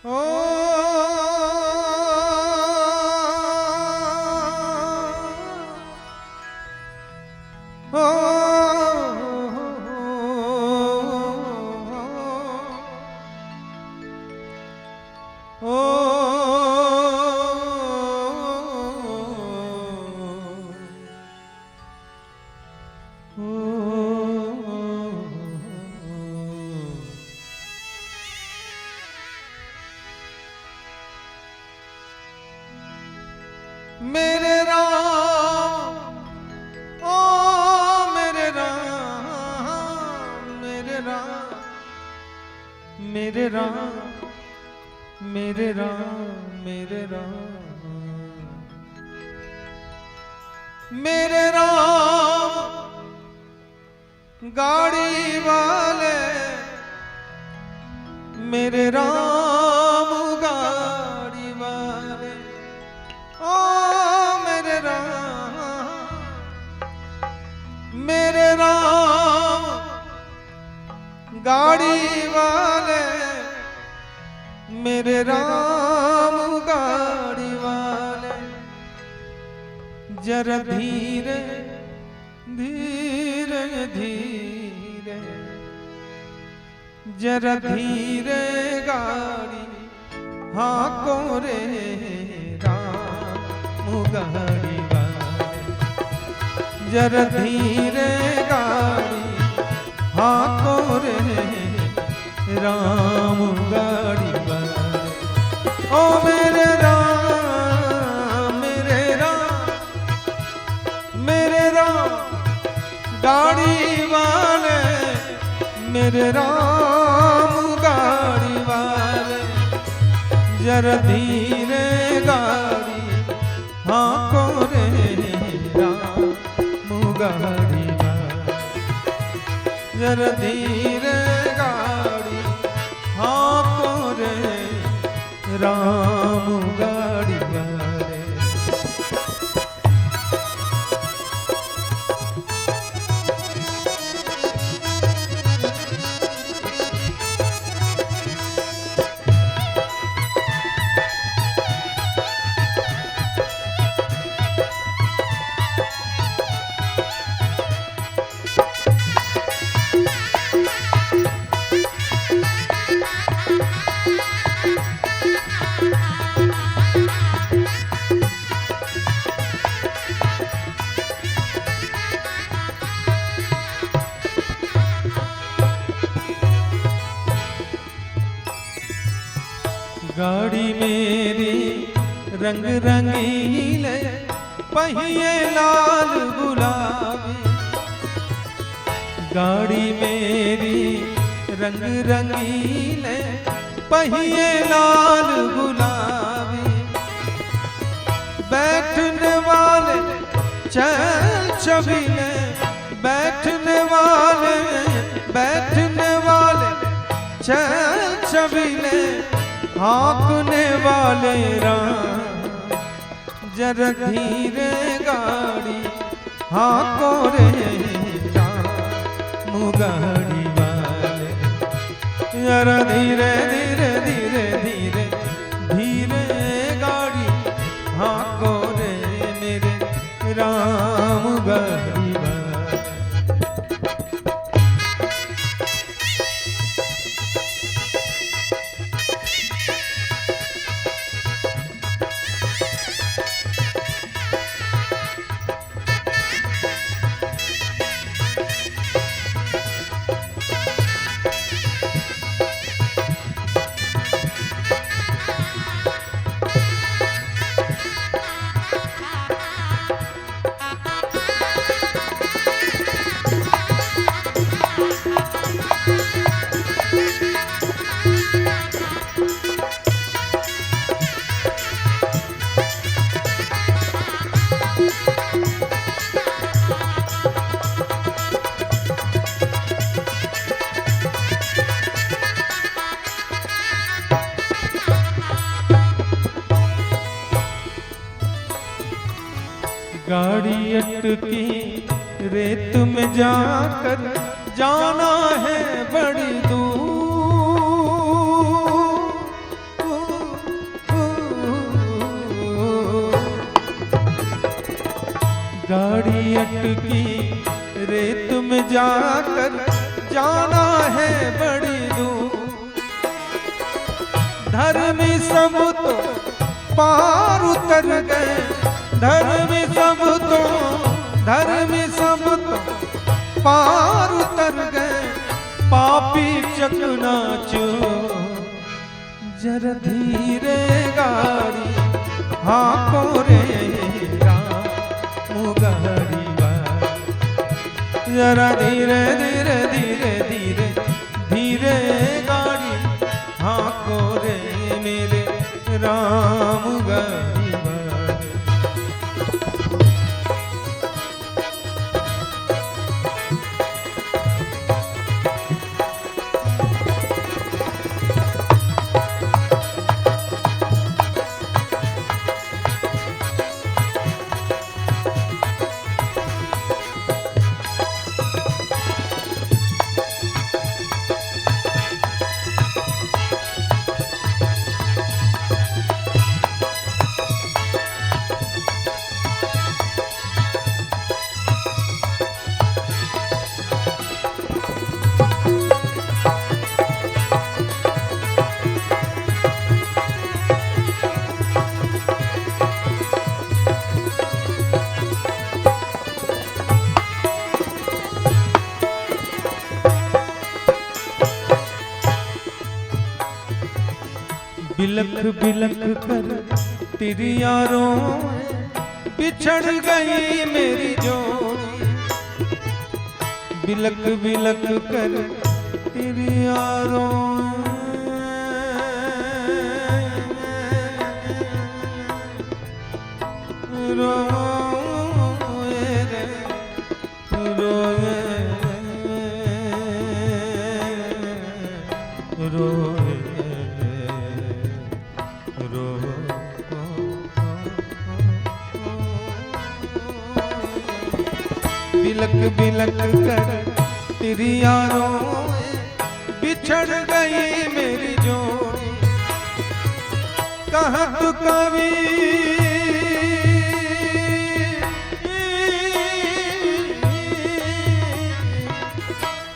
ओ मेरे राम, ओ मेरे राम, मेरे राम, मेरे राम, मेरे राम, मेरे राम, मेरे राम गाड़ी वाले, मेरे राम गाड़ी वाले, ओ मेरे राम, मेरे राम गाड़ी वाले, मेरे राम गाड़ी वाले, जरा धीरे धीरे धीरे, जरा धीरे गाड़ी हाँको रे गाड़ी वाले, जरा धीरे गाड़ी हाँको रे राम गाड़ी वाले, ओ मेरे राम, मेरे राम, मेरे राम गाड़ी वाले, मेरे राम गाड़ी वाले, जरा धीरे गाड़ी हाँको रे राम गाड़ी वाले, जरा धीरे गाड़ी हाँको रे राम गाड़ी वाले। गाड़ी मेरी रंग रंगीले, पहिए लाल गुलाबी, गाड़ी मेरी रंग रंगीले, पहिए लाल गुलाबी, बैठने वाले चल छबीले, बैठने वाले चल छबीले, हाँकने वाले राम, जरा धीरे गाड़ी हाँको रे राम गाड़ी वाले, जरा धीरे धीरे धीरे धीरे धीरे गाड़ी हाँको रे मेरे राम गाड़ी वाले। गाड़ी अटकी रेत में जाकर जाना है बड़ी दूर, की रेत में जाकर जाना है बड़ी दूर। धर्मी सब तो पार उतर गए, धर्मी सब तो पार उतर गए, पापी चकनाचूर। जरा धीरे गाड़ी हाँको रे राम गाड़ी वाले, जरा धीरे धीरे धीरे धीरे धीरे गाड़ी हाँको रे मेरे राम गाड़ी वाले। बिलख बिलख कर तेरी यारों बिछड़ गई मेरी जोड़ी। बिलख बिलख कर तेरी यारों रोए रे रोए रोए बिलक बिलक कर तेरी यारों बिछड़ गई मेरी जोड़ी। कहाँ तू कबीर,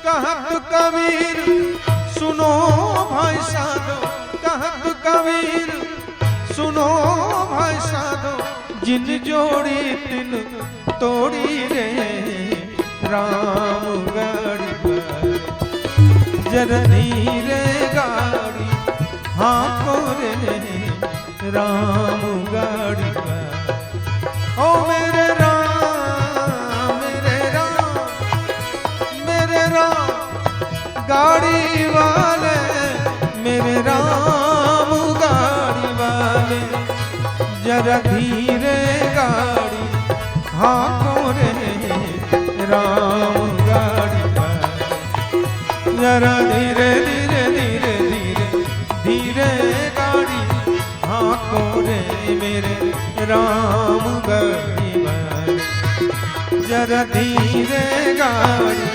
कहाँ तू कबीर सुनो भाई साधो, कहाँ तू कबीर सुनो भाई साधो, जिन जोड़ी तिन तोड़ी रे राम गाड़ी वाले। जरा धीरे गाड़ी हाँको रे राम गाड़ी वाले। ओ मेरे राम मेरे राम मेरे राम गाड़ी वाले, मेरे राम गाड़ी वाले। जरा धीरे गाड़ी हाँको रे राम गाड़ी वाले। जरा धीरे धीरे धीरे धीरे धीरे गाड़ी हाँको रे मेरे राम गाड़ी वाले। जरा धीरे गाड़ी